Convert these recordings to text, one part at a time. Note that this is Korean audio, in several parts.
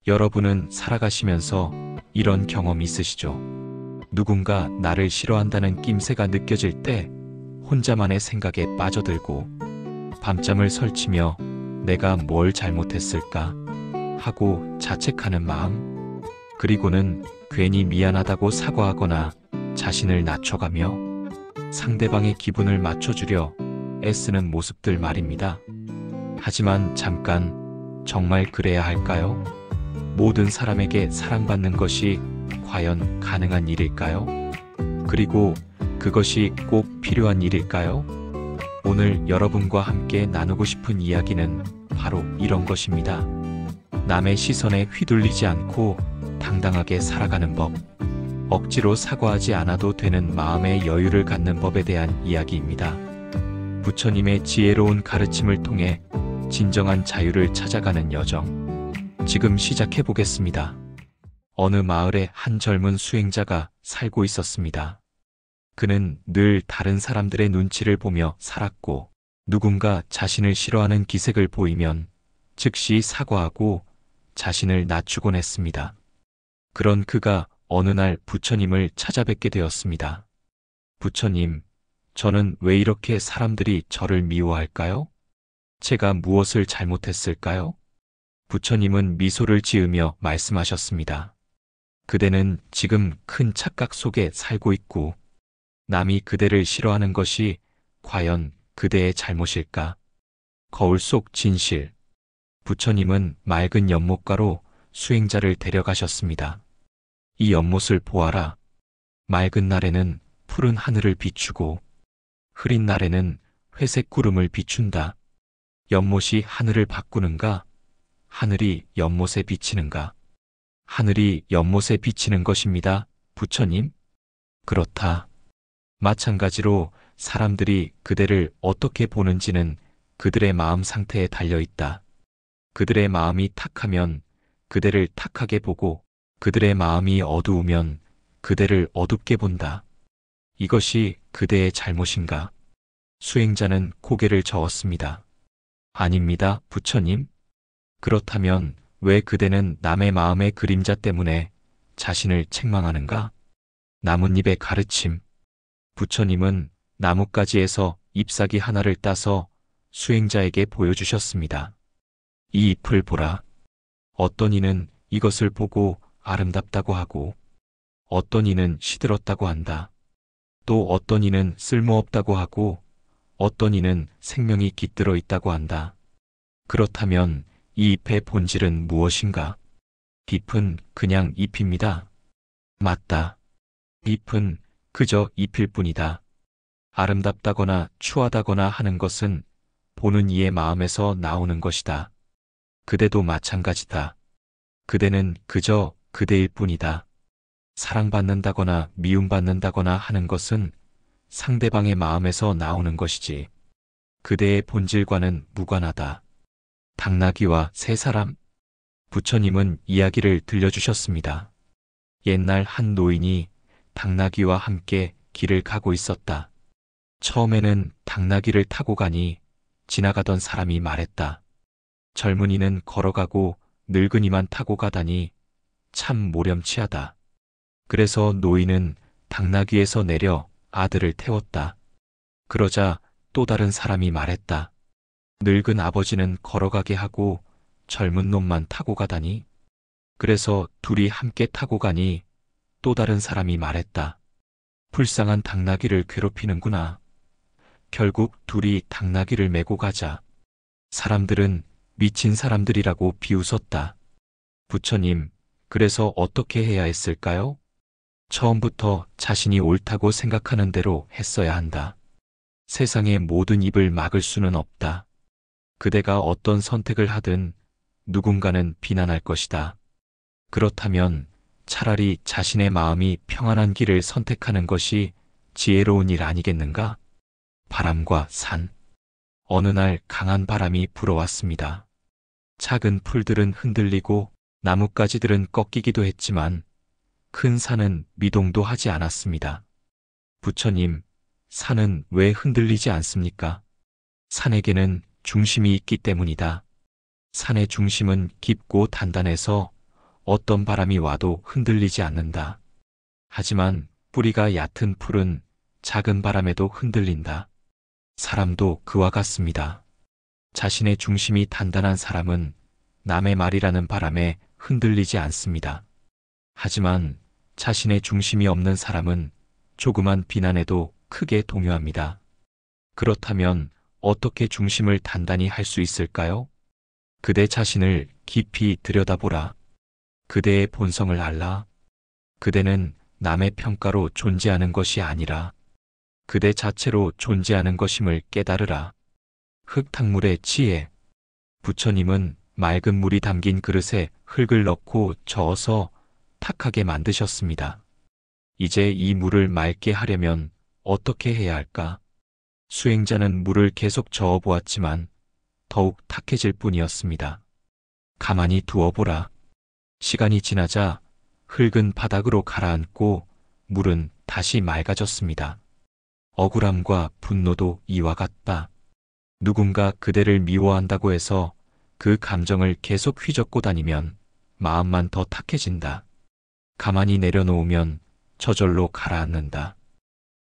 여러분은 살아가시면서 이런 경험 있으시죠? 누군가 나를 싫어한다는 낌새가 느껴질 때 혼자만의 생각에 빠져들고 밤잠을 설치며 내가 뭘 잘못했을까 하고 자책하는 마음, 그리고는 괜히 미안하다고 사과하거나 자신을 낮춰가며 상대방의 기분을 맞춰주려 애쓰는 모습들 말입니다. 하지만 잠깐, 정말 그래야 할까요? 모든 사람에게 사랑받는 것이 과연 가능한 일일까요? 그리고 그것이 꼭 필요한 일일까요? 오늘 여러분과 함께 나누고 싶은 이야기는 바로 이런 것입니다. 남의 시선에 휘둘리지 않고 당당하게 살아가는 법, 억지로 사과하지 않아도 되는 마음의 여유를 갖는 법에 대한 이야기입니다. 부처님의 지혜로운 가르침을 통해 진정한 자유를 찾아가는 여정, 지금 시작해 보겠습니다. 어느 마을에 한 젊은 수행자가 살고 있었습니다. 그는 늘 다른 사람들의 눈치를 보며 살았고, 누군가 자신을 싫어하는 기색을 보이면 즉시 사과하고 자신을 낮추곤 했습니다. 그런 그가 어느 날 부처님을 찾아뵙게 되었습니다. 부처님, 저는 왜 이렇게 사람들이 저를 미워할까요? 제가 무엇을 잘못했을까요? 부처님은 미소를 지으며 말씀하셨습니다. 그대는 지금 큰 착각 속에 살고 있고, 남이 그대를 싫어하는 것이 과연 그대의 잘못일까? 거울 속 진실. 부처님은 맑은 연못가로 수행자를 데려가셨습니다. 이 연못을 보아라. 맑은 날에는 푸른 하늘을 비추고, 흐린 날에는 회색 구름을 비춘다. 연못이 하늘을 바꾸는가? 하늘이 연못에 비치는가? 하늘이 연못에 비치는 것입니다, 부처님. 그렇다. 마찬가지로 사람들이 그대를 어떻게 보는지는 그들의 마음 상태에 달려있다. 그들의 마음이 탁하면 그대를 탁하게 보고, 그들의 마음이 어두우면 그대를 어둡게 본다. 이것이 그대의 잘못인가? 수행자는 고개를 저었습니다. 아닙니다, 부처님. 그렇다면 왜 그대는 남의 마음의 그림자 때문에 자신을 책망하는가? 나뭇잎의 가르침. 부처님은 나뭇가지에서 잎사귀 하나를 따서 수행자에게 보여주셨습니다. 이 잎을 보라. 어떤 이는 이것을 보고 아름답다고 하고, 어떤 이는 시들었다고 한다. 또 어떤 이는 쓸모없다고 하고, 어떤 이는 생명이 깃들어 있다고 한다. 그렇다면 이 잎의 본질은 무엇인가? 잎은 그냥 잎입니다. 맞다. 잎은 그저 잎일 뿐이다. 아름답다거나 추하다거나 하는 것은 보는 이의 마음에서 나오는 것이다. 그대도 마찬가지다. 그대는 그저 그대일 뿐이다. 사랑받는다거나 미움받는다거나 하는 것은 상대방의 마음에서 나오는 것이지, 그대의 본질과는 무관하다. 당나귀와 세 사람. 부처님은 이야기를 들려주셨습니다. 옛날 한 노인이 당나귀와 함께 길을 가고 있었다. 처음에는 당나귀를 타고 가니 지나가던 사람이 말했다. 젊은이는 걸어가고 늙은이만 타고 가다니 참 모렴치하다. 그래서 노인은 당나귀에서 내려 아들을 태웠다. 그러자 또 다른 사람이 말했다. 늙은 아버지는 걸어가게 하고 젊은 놈만 타고 가다니. 그래서 둘이 함께 타고 가니 또 다른 사람이 말했다. 불쌍한 당나귀를 괴롭히는구나. 결국 둘이 당나귀를 메고 가자. 사람들은 미친 사람들이라고 비웃었다. 부처님, 그래서 어떻게 해야 했을까요? 처음부터 자신이 옳다고 생각하는 대로 했어야 한다. 세상의 모든 입을 막을 수는 없다. 그대가 어떤 선택을 하든 누군가는 비난할 것이다. 그렇다면 차라리 자신의 마음이 평안한 길을 선택하는 것이 지혜로운 일 아니겠는가? 바람과 산. 어느 날 강한 바람이 불어왔습니다. 작은 풀들은 흔들리고 나뭇가지들은 꺾이기도 했지만 큰 산은 미동도 하지 않았습니다. 부처님, 산은 왜 흔들리지 않습니까? 산에게는 중심이 있기 때문이다. 산의 중심은 깊고 단단해서 어떤 바람이 와도 흔들리지 않는다. 하지만 뿌리가 얕은 풀은 작은 바람에도 흔들린다. 사람도 그와 같습니다. 자신의 중심이 단단한 사람은 남의 말이라는 바람에 흔들리지 않습니다. 하지만 자신의 중심이 없는 사람은 조그만 비난에도 크게 동요합니다. 그렇다면 어떻게 중심을 단단히 할 수 있을까요? 그대 자신을 깊이 들여다보라. 그대의 본성을 알라. 그대는 남의 평가로 존재하는 것이 아니라 그대 자체로 존재하는 것임을 깨달으라. 흙탕물의 지혜. 부처님은 맑은 물이 담긴 그릇에 흙을 넣고 저어서 탁하게 만드셨습니다. 이제 이 물을 맑게 하려면 어떻게 해야 할까? 수행자는 물을 계속 저어 보았지만 더욱 탁해질 뿐이었습니다. 가만히 두어보라. 시간이 지나자 흙은 바닥으로 가라앉고 물은 다시 맑아졌습니다. 억울함과 분노도 이와 같다. 누군가 그대를 미워한다고 해서 그 감정을 계속 휘젓고 다니면 마음만 더 탁해진다. 가만히 내려놓으면 저절로 가라앉는다.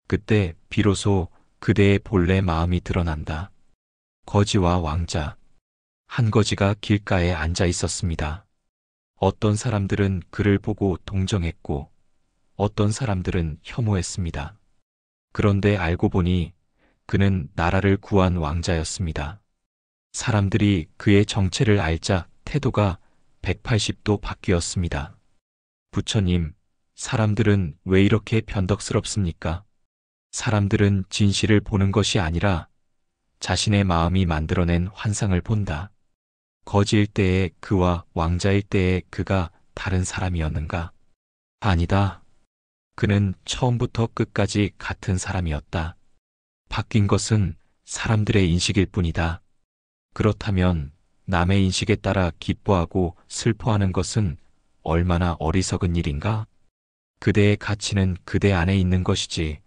그때 비로소 그대의 본래 마음이 드러난다. 거지와 왕자. 한 거지가 길가에 앉아 있었습니다. 어떤 사람들은 그를 보고 동정했고 어떤 사람들은 혐오했습니다. 그런데 알고 보니 그는 나라를 구한 왕자였습니다. 사람들이 그의 정체를 알자 태도가 180도 바뀌었습니다. 부처님, 사람들은 왜 이렇게 변덕스럽습니까? 사람들은 진실을 보는 것이 아니라 자신의 마음이 만들어낸 환상을 본다. 거지일 때의 그와 왕자일 때의 그가 다른 사람이었는가? 아니다. 그는 처음부터 끝까지 같은 사람이었다. 바뀐 것은 사람들의 인식일 뿐이다. 그렇다면 남의 인식에 따라 기뻐하고 슬퍼하는 것은 얼마나 어리석은 일인가? 그대의 가치는 그대 안에 있는 것이지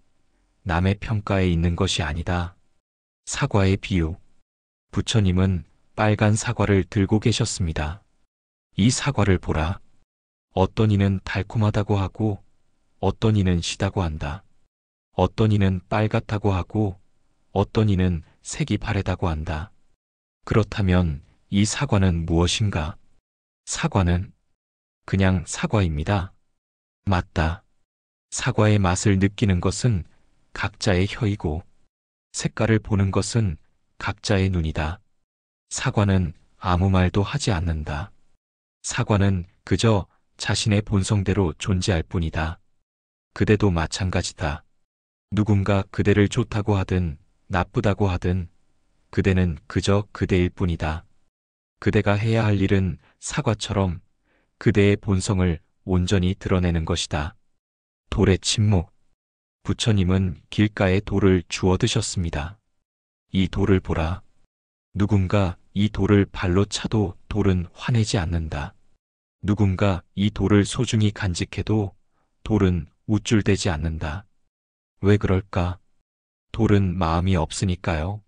남의 평가에 있는 것이 아니다. 사과의 비유. 부처님은 빨간 사과를 들고 계셨습니다. 이 사과를 보라. 어떤 이는 달콤하다고 하고 어떤 이는 시다고 한다. 어떤 이는 빨갛다고 하고 어떤 이는 색이 바래다고 한다. 그렇다면 이 사과는 무엇인가? 사과는 그냥 사과입니다. 맞다. 사과의 맛을 느끼는 것은 각자의 혀이고 색깔을 보는 것은 각자의 눈이다. 사과는 아무 말도 하지 않는다. 사과는 그저 자신의 본성대로 존재할 뿐이다. 그대도 마찬가지다. 누군가 그대를 좋다고 하든 나쁘다고 하든 그대는 그저 그대일 뿐이다. 그대가 해야 할 일은 사과처럼 그대의 본성을 온전히 드러내는 것이다. 돌의 침묵. 부처님은 길가에 돌을 주워 드셨습니다. 이 돌을 보라. 누군가 이 돌을 발로 차도 돌은 화내지 않는다. 누군가 이 돌을 소중히 간직해도 돌은 우쭐대지 않는다. 왜 그럴까? 돌은 마음이 없으니까요?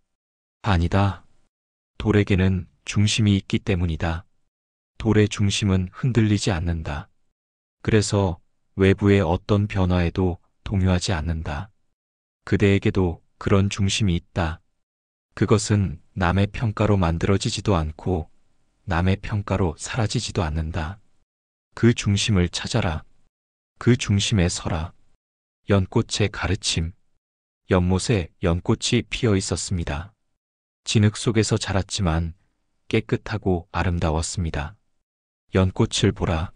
아니다. 돌에게는 중심이 있기 때문이다. 돌의 중심은 흔들리지 않는다. 그래서 외부의 어떤 변화에도 동요하지 않는다. 그대에게도 그런 중심이 있다. 그것은 남의 평가로 만들어지지도 않고 남의 평가로 사라지지도 않는다. 그 중심을 찾아라. 그 중심에 서라. 연꽃의 가르침. 연못에 연꽃이 피어 있었습니다. 진흙 속에서 자랐지만 깨끗하고 아름다웠습니다. 연꽃을 보라.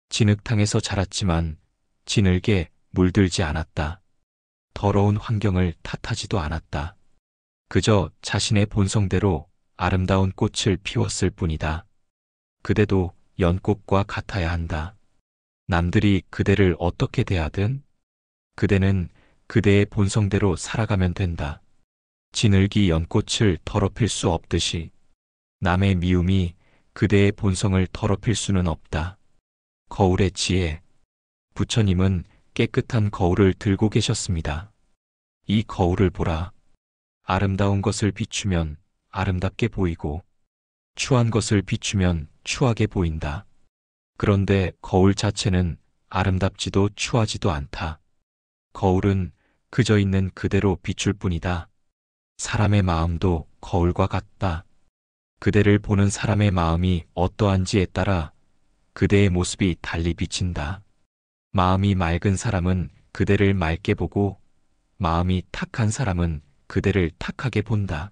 진흙탕에서 자랐지만 진흙에 물들지 않았다. 더러운 환경을 탓하지도 않았다. 그저 자신의 본성대로 아름다운 꽃을 피웠을 뿐이다. 그대도 연꽃과 같아야 한다. 남들이 그대를 어떻게 대하든 그대는 그대의 본성대로 살아가면 된다. 진흙이 연꽃을 더럽힐 수 없듯이 남의 미움이 그대의 본성을 더럽힐 수는 없다. 거울의 지혜. 부처님은 깨끗한 거울을 들고 계셨습니다. 이 거울을 보라. 아름다운 것을 비추면 아름답게 보이고 추한 것을 비추면 추하게 보인다. 그런데 거울 자체는 아름답지도 추하지도 않다. 거울은 그저 있는 그대로 비출 뿐이다. 사람의 마음도 거울과 같다. 그대를 보는 사람의 마음이 어떠한지에 따라 그대의 모습이 달리 비친다. 마음이 맑은 사람은 그대를 맑게 보고 마음이 탁한 사람은 그대를 탁하게 본다.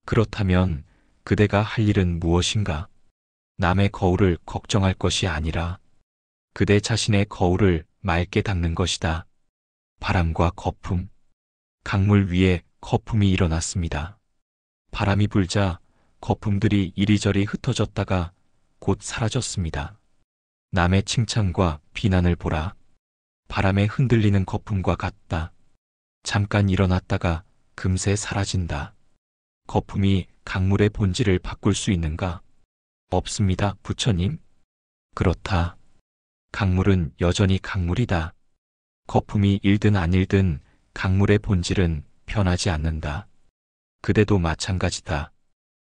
그렇다면 그대가 할 일은 무엇인가? 남의 거울을 걱정할 것이 아니라 그대 자신의 거울을 맑게 닦는 것이다. 바람과 거품. 강물 위에 거품이 일어났습니다. 바람이 불자 거품들이 이리저리 흩어졌다가 곧 사라졌습니다. 남의 칭찬과 비난을 보라. 바람에 흔들리는 거품과 같다. 잠깐 일어났다가 금세 사라진다. 거품이 강물의 본질을 바꿀 수 있는가? 없습니다, 부처님. 그렇다. 강물은 여전히 강물이다. 거품이 일든 안 일든 강물의 본질은 변하지 않는다. 그대도 마찬가지다.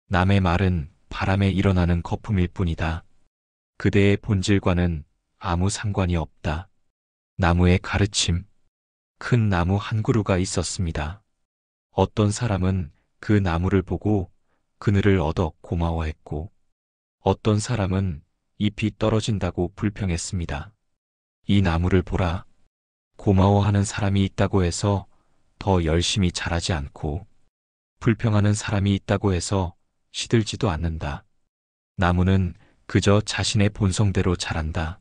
남의 말은 바람에 일어나는 거품일 뿐이다. 그대의 본질과는 아무 상관이 없다. 나무의 가르침. 큰 나무 한 그루가 있었습니다. 어떤 사람은 그 나무를 보고 그늘을 얻어 고마워했고, 어떤 사람은 잎이 떨어진다고 불평했습니다. 이 나무를 보라. 고마워하는 사람이 있다고 해서 더 열심히 자라지 않고, 불평하는 사람이 있다고 해서 시들지도 않는다. 나무는 그저 자신의 본성대로 자란다.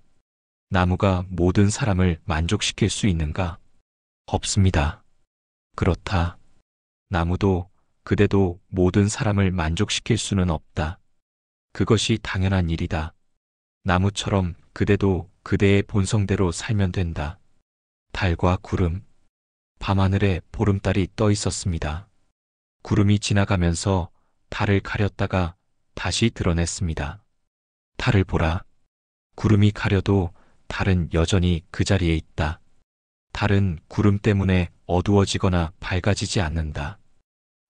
나무가 모든 사람을 만족시킬 수 있는가? 없습니다. 그렇다. 나무도 그대도 모든 사람을 만족시킬 수는 없다. 그것이 당연한 일이다. 나무처럼 그대도 그대의 본성대로 살면 된다. 달과 구름. 밤하늘에 보름달이 떠 있었습니다. 구름이 지나가면서 달을 가렸다가 다시 드러냈습니다. 달을 보라. 구름이 가려도 달은 여전히 그 자리에 있다. 달은 구름 때문에 어두워지거나 밝아지지 않는다.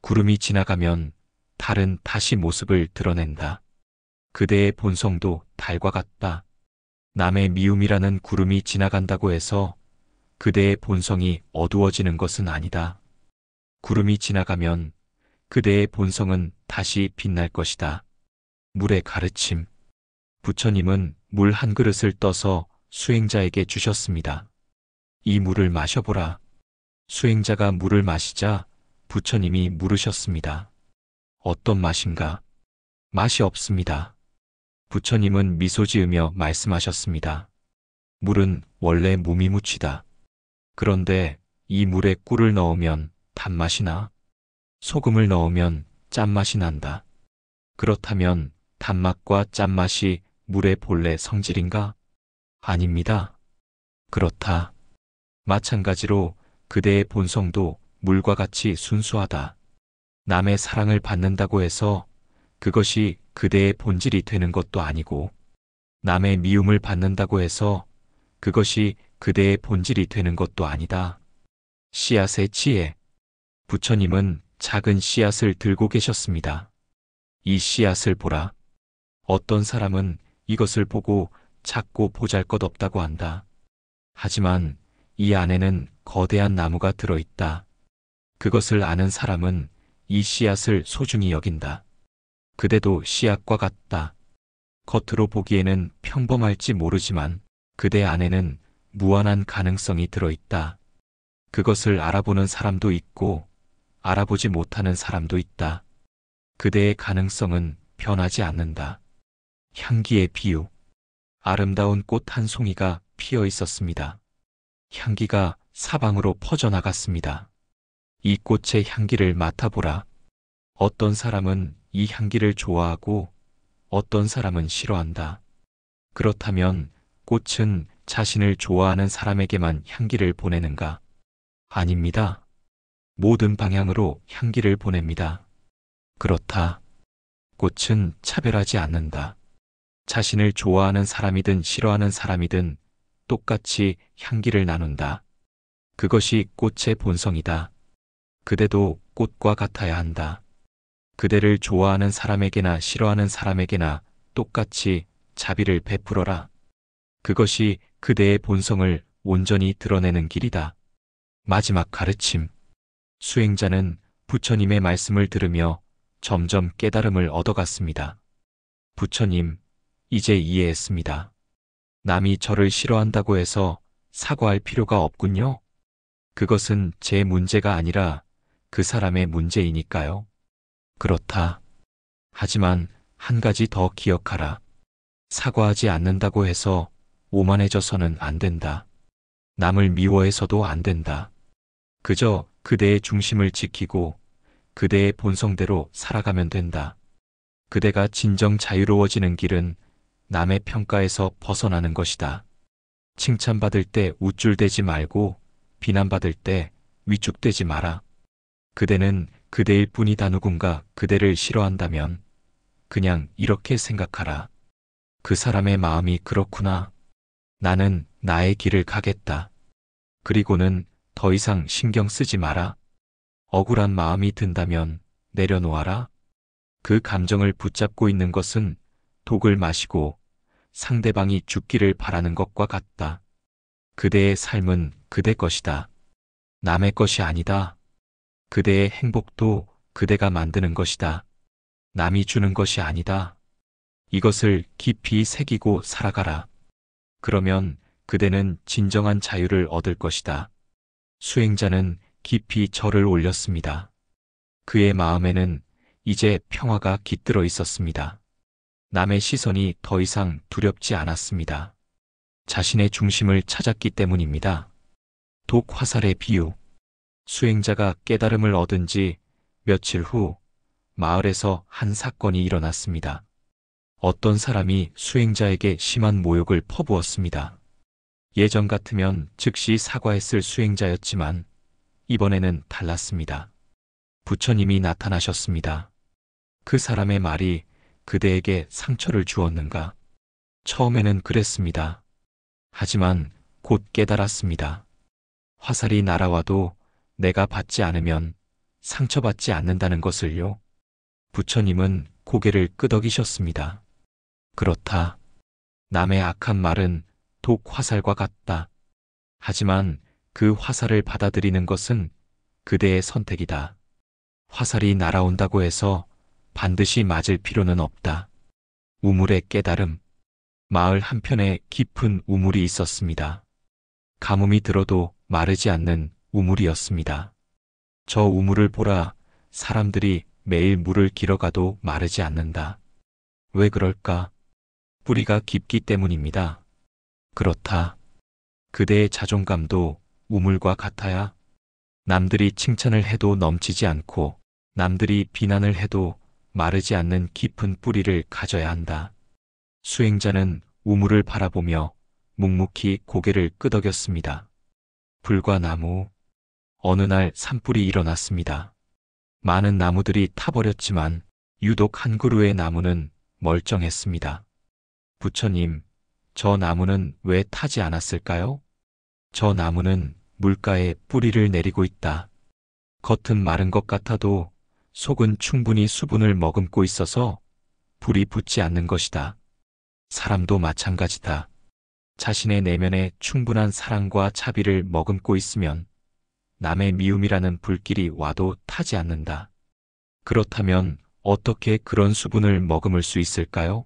구름이 지나가면 달은 다시 모습을 드러낸다. 그대의 본성도 달과 같다. 남의 미움이라는 구름이 지나간다고 해서 그대의 본성이 어두워지는 것은 아니다. 구름이 지나가면 그대의 본성은 다시 빛날 것이다. 물의 가르침. 부처님은 물 한 그릇을 떠서 수행자에게 주셨습니다. 이 물을 마셔보라. 수행자가 물을 마시자 부처님이 물으셨습니다. 어떤 맛인가? 맛이 없습니다. 부처님은 미소 지으며 말씀하셨습니다. 물은 원래 무미무치다. 그런데 이 물에 꿀을 넣으면 단맛이 나. 소금을 넣으면 짠맛이 난다. 그렇다면 단맛과 짠맛이 물의 본래 성질인가? 아닙니다. 그렇다. 마찬가지로 그대의 본성도 물과 같이 순수하다. 남의 사랑을 받는다고 해서 그것이 그대의 본질이 되는 것도 아니고, 남의 미움을 받는다고 해서 그것이 그대의 본질이 되는 것도 아니다. 씨앗의 지혜. 부처님은 작은 씨앗을 들고 계셨습니다. 이 씨앗을 보라. 어떤 사람은 이것을 보고 작고 보잘것없다고 한다. 하지만 이 안에는 거대한 나무가 들어있다. 그것을 아는 사람은 이 씨앗을 소중히 여긴다. 그대도 씨앗과 같다. 겉으로 보기에는 평범할지 모르지만 그대 안에는 무한한 가능성이 들어있다. 그것을 알아보는 사람도 있고 알아보지 못하는 사람도 있다. 그대의 가능성은 변하지 않는다. 향기의 비유. 아름다운 꽃 한 송이가 피어 있었습니다. 향기가 사방으로 퍼져나갔습니다. 이 꽃의 향기를 맡아보라. 어떤 사람은 이 향기를 좋아하고 어떤 사람은 싫어한다. 그렇다면 꽃은 자신을 좋아하는 사람에게만 향기를 보내는가? 아닙니다. 모든 방향으로 향기를 보냅니다. 그렇다. 꽃은 차별하지 않는다. 자신을 좋아하는 사람이든 싫어하는 사람이든 똑같이 향기를 나눈다. 그것이 꽃의 본성이다. 그대도 꽃과 같아야 한다. 그대를 좋아하는 사람에게나 싫어하는 사람에게나 똑같이 자비를 베풀어라. 그것이 그대의 본성을 온전히 드러내는 길이다. 마지막 가르침. 수행자는 부처님의 말씀을 들으며 점점 깨달음을 얻어갔습니다. 부처님, 이제 이해했습니다. 남이 저를 싫어한다고 해서 사과할 필요가 없군요. 그것은 제 문제가 아니라 그 사람의 문제이니까요. 그렇다. 하지만 한 가지 더 기억하라. 사과하지 않는다고 해서 오만해져서는 안 된다. 남을 미워해서도 안 된다. 그저 그대의 중심을 지키고 그대의 본성대로 살아가면 된다. 그대가 진정 자유로워지는 길은 남의 평가에서 벗어나는 것이다. 칭찬받을 때 우쭐대지 말고 비난받을 때 위축되지 마라. 그대는 그대일 뿐이다. 누군가 그대를 싫어한다면 그냥 이렇게 생각하라. 그 사람의 마음이 그렇구나. 나는 나의 길을 가겠다. 그리고는 더 이상 신경 쓰지 마라. 억울한 마음이 든다면 내려놓아라. 그 감정을 붙잡고 있는 것은 독을 마시고 상대방이 죽기를 바라는 것과 같다. 그대의 삶은 그대 것이다. 남의 것이 아니다. 그대의 행복도 그대가 만드는 것이다. 남이 주는 것이 아니다. 이것을 깊이 새기고 살아가라. 그러면 그대는 진정한 자유를 얻을 것이다. 수행자는 깊이 절을 올렸습니다. 그의 마음에는 이제 평화가 깃들어 있었습니다. 남의 시선이 더 이상 두렵지 않았습니다. 자신의 중심을 찾았기 때문입니다. 독 화살의 비유. 수행자가 깨달음을 얻은 지 며칠 후 마을에서 한 사건이 일어났습니다. 어떤 사람이 수행자에게 심한 모욕을 퍼부었습니다. 예전 같으면 즉시 사과했을 수행자였지만 이번에는 달랐습니다. 부처님이 나타나셨습니다. 그 사람의 말이 그대에게 상처를 주었는가? 처음에는 그랬습니다. 하지만 곧 깨달았습니다. 화살이 날아와도 내가 받지 않으면 상처받지 않는다는 것을요. 부처님은 고개를 끄덕이셨습니다. 그렇다. 남의 악한 말은 독 화살과 같다. 하지만 그 화살을 받아들이는 것은 그대의 선택이다. 화살이 날아온다고 해서 반드시 맞을 필요는 없다. 우물의 깨달음. 마을 한편에 깊은 우물이 있었습니다. 가뭄이 들어도 마르지 않는 우물이었습니다. 저 우물을 보라. 사람들이 매일 물을 길어가도 마르지 않는다. 왜 그럴까? 뿌리가 깊기 때문입니다. 그렇다. 그대의 자존감도 우물과 같아야. 남들이 칭찬을 해도 넘치지 않고 남들이 비난을 해도 마르지 않는 깊은 뿌리를 가져야 한다. 수행자는 우물을 바라보며 묵묵히 고개를 끄덕였습니다. 불과 나무. 어느 날 산불이 일어났습니다. 많은 나무들이 타버렸지만 유독 한 그루의 나무는 멀쩡했습니다. 부처님, 저 나무는 왜 타지 않았을까요? 저 나무는 물가에 뿌리를 내리고 있다. 겉은 마른 것 같아도 속은 충분히 수분을 머금고 있어서 불이 붙지 않는 것이다. 사람도 마찬가지다. 자신의 내면에 충분한 사랑과 자비를 머금고 있으면 남의 미움이라는 불길이 와도 타지 않는다. 그렇다면 어떻게 그런 수분을 머금을 수 있을까요?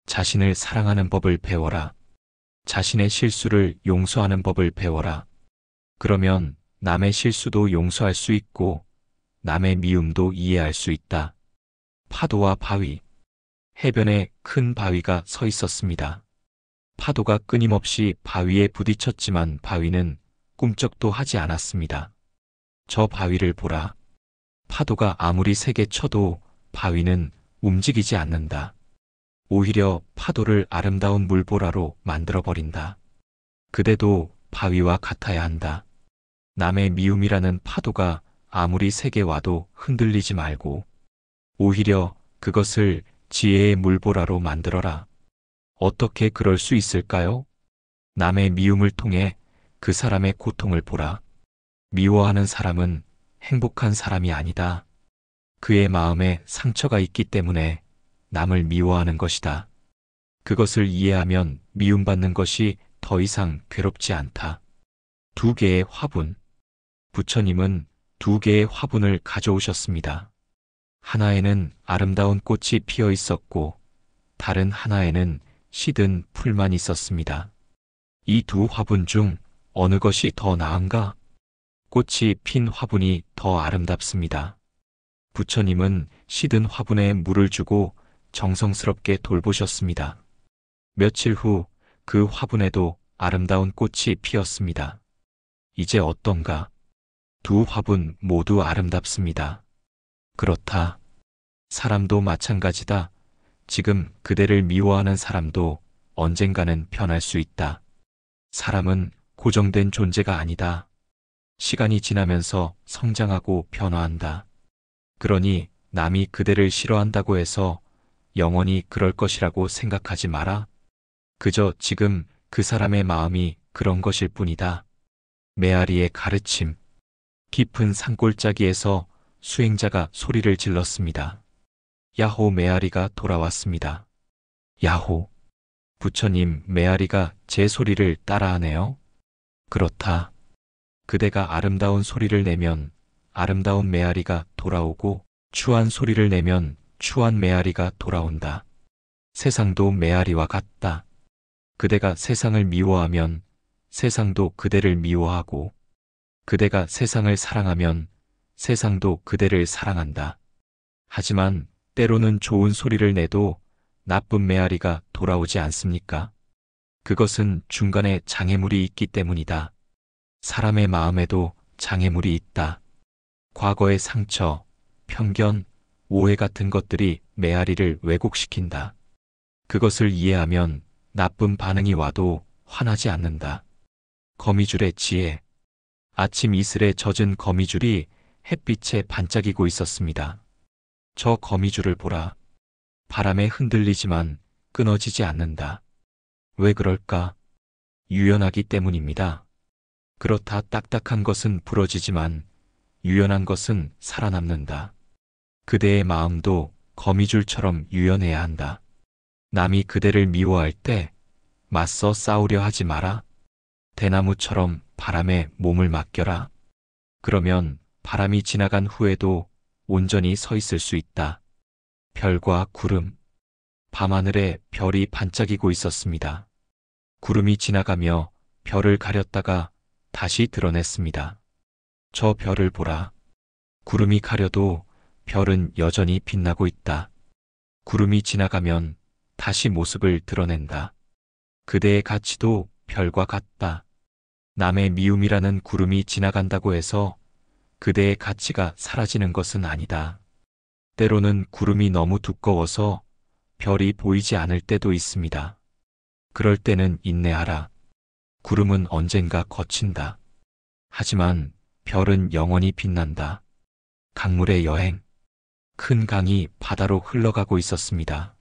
자신을 사랑하는 법을 배워라. 자신의 실수를 용서하는 법을 배워라. 그러면 남의 실수도 용서할 수 있고 남의 미움도 이해할 수 있다. 파도와 바위. 해변에 큰 바위가 서 있었습니다. 파도가 끊임없이 바위에 부딪혔지만 바위는 꿈쩍도 하지 않았습니다. 저 바위를 보라. 파도가 아무리 세게 쳐도 바위는 움직이지 않는다. 오히려 파도를 아름다운 물보라로 만들어버린다. 그대도 바위와 같아야 한다. 남의 미움이라는 파도가 아무리 세게 와도 흔들리지 말고 오히려 그것을 지혜의 물보라로 만들어라. 어떻게 그럴 수 있을까요? 남의 미움을 통해 그 사람의 고통을 보라. 미워하는 사람은 행복한 사람이 아니다. 그의 마음에 상처가 있기 때문에 남을 미워하는 것이다. 그것을 이해하면 미움받는 것이 더 이상 괴롭지 않다. 2개의 화분. 부처님은 2개의 화분을 가져오셨습니다. 하나에는 아름다운 꽃이 피어 있었고 다른 하나에는 시든 풀만 있었습니다. 이 2 화분 중 어느 것이 더 나은가? 꽃이 핀 화분이 더 아름답습니다. 부처님은 시든 화분에 물을 주고 정성스럽게 돌보셨습니다. 며칠 후 그 화분에도 아름다운 꽃이 피었습니다. 이제 어떤가? 2 화분 모두 아름답습니다. 그렇다. 사람도 마찬가지다. 지금 그대를 미워하는 사람도 언젠가는 변할 수 있다. 사람은 고정된 존재가 아니다. 시간이 지나면서 성장하고 변화한다. 그러니 남이 그대를 싫어한다고 해서 영원히 그럴 것이라고 생각하지 마라. 그저 지금 그 사람의 마음이 그런 것일 뿐이다. 메아리의 가르침. 깊은 산골짜기에서 수행자가 소리를 질렀습니다. 야호, 메아리가 돌아왔습니다. 야호. 부처님, 메아리가 제 소리를 따라하네요. 그렇다. 그대가 아름다운 소리를 내면 아름다운 메아리가 돌아오고 추한 소리를 내면 추한 메아리가 돌아온다. 세상도 메아리와 같다. 그대가 세상을 미워하면 세상도 그대를 미워하고 그대가 세상을 사랑하면 세상도 그대를 사랑한다. 하지만 때로는 좋은 소리를 내도 나쁜 메아리가 돌아오지 않습니까? 그것은 중간에 장애물이 있기 때문이다. 사람의 마음에도 장애물이 있다. 과거의 상처, 편견, 오해 같은 것들이 메아리를 왜곡시킨다. 그것을 이해하면 나쁜 반응이 와도 화나지 않는다. 거미줄의 지혜. 아침 이슬에 젖은 거미줄이 햇빛에 반짝이고 있었습니다. 저 거미줄을 보라. 바람에 흔들리지만 끊어지지 않는다. 왜 그럴까? 유연하기 때문입니다. 그렇다. 딱딱한 것은 부러지지만 유연한 것은 살아남는다. 그대의 마음도 거미줄처럼 유연해야 한다. 남이 그대를 미워할 때 맞서 싸우려 하지 마라. 대나무처럼 바람에 몸을 맡겨라. 그러면 바람이 지나간 후에도 온전히 서 있을 수 있다. 별과 구름. 밤하늘에 별이 반짝이고 있었습니다. 구름이 지나가며 별을 가렸다가 다시 드러냈습니다. 저 별을 보라. 구름이 가려도 별은 여전히 빛나고 있다. 구름이 지나가면 다시 모습을 드러낸다. 그대의 가치도 별과 같다. 남의 미움이라는 구름이 지나간다고 해서 그대의 가치가 사라지는 것은 아니다. 때로는 구름이 너무 두꺼워서 별이 보이지 않을 때도 있습니다. 그럴 때는 인내하라. 구름은 언젠가 거친다. 하지만 별은 영원히 빛난다. 강물의 여행. 큰 강이 바다로 흘러가고 있었습니다.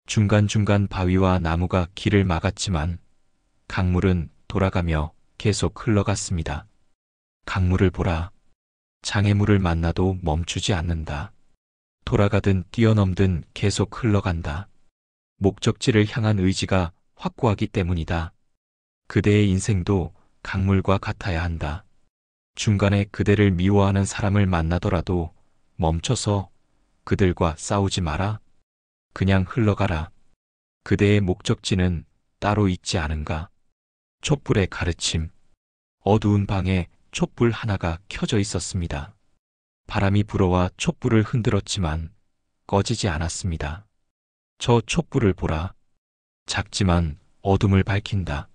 중간중간 바위와 나무가 길을 막았지만 강물은 돌아가며 계속 흘러갔습니다. 강물을 보라. 장애물을 만나도 멈추지 않는다. 돌아가든 뛰어넘든 계속 흘러간다. 목적지를 향한 의지가 확고하기 때문이다. 그대의 인생도 강물과 같아야 한다. 중간에 그대를 미워하는 사람을 만나더라도 멈춰서 그들과 싸우지 마라. 그냥 흘러가라. 그대의 목적지는 따로 있지 않은가? 촛불의 가르침. 어두운 방에 촛불 하나가 켜져 있었습니다. 바람이 불어와 촛불을 흔들었지만 꺼지지 않았습니다. 저 촛불을 보라. 작지만 어둠을 밝힌다.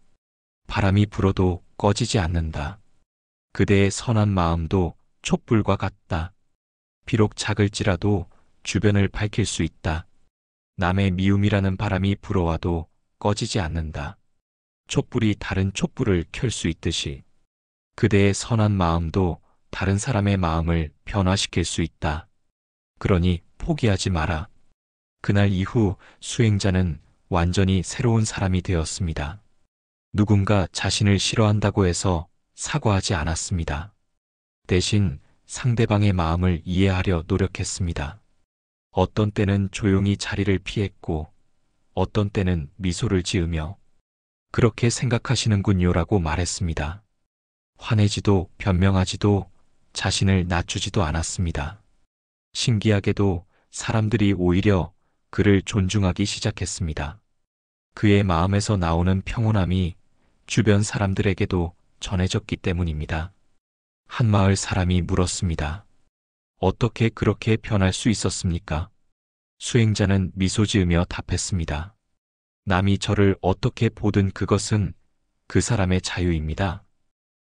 바람이 불어도 꺼지지 않는다. 그대의 선한 마음도 촛불과 같다. 비록 작을지라도 주변을 밝힐 수 있다. 남의 미움이라는 바람이 불어와도 꺼지지 않는다. 촛불이 다른 촛불을 켤 수 있듯이 그대의 선한 마음도 다른 사람의 마음을 변화시킬 수 있다. 그러니 포기하지 마라. 그날 이후 수행자는 완전히 새로운 사람이 되었습니다. 누군가 자신을 싫어한다고 해서 사과하지 않았습니다. 대신 상대방의 마음을 이해하려 노력했습니다. 어떤 때는 조용히 자리를 피했고 어떤 때는 미소를 지으며 그렇게 생각하시는군요라고 말했습니다. 화내지도 변명하지도 자신을 낮추지도 않았습니다. 신기하게도 사람들이 오히려 그를 존중하기 시작했습니다. 그의 마음에서 나오는 평온함이 주변 사람들에게도 전해졌기 때문입니다. 한 마을 사람이 물었습니다. 어떻게 그렇게 변할 수 있었습니까? 수행자는 미소 지으며 답했습니다. 남이 저를 어떻게 보든 그것은 그 사람의 자유입니다.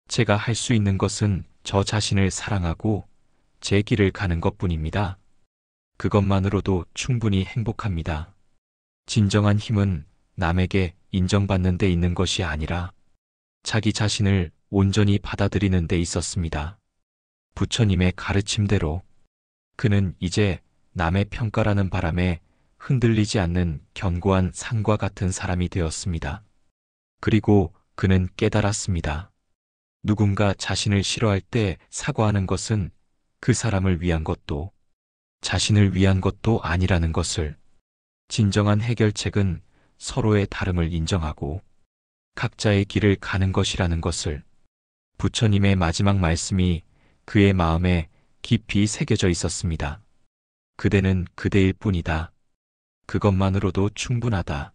제가 할 수 있는 것은 저 자신을 사랑하고 제 길을 가는 것뿐입니다. 그것만으로도 충분히 행복합니다. 진정한 힘은 남에게 인정받는 데 있는 것이 아니라 자기 자신을 온전히 받아들이는 데 있었습니다. 부처님의 가르침대로 그는 이제 남의 평가라는 바람에 흔들리지 않는 견고한 산과 같은 사람이 되었습니다. 그리고 그는 깨달았습니다. 누군가 자신을 싫어할 때 사과하는 것은 그 사람을 위한 것도 자신을 위한 것도 아니라는 것을, 진정한 해결책은 서로의 다름을 인정하고 각자의 길을 가는 것이라는 것을, 부처님의 마지막 말씀이 그의 마음에 깊이 새겨져 있었습니다. 그대는 그대일 뿐이다. 그것만으로도 충분하다.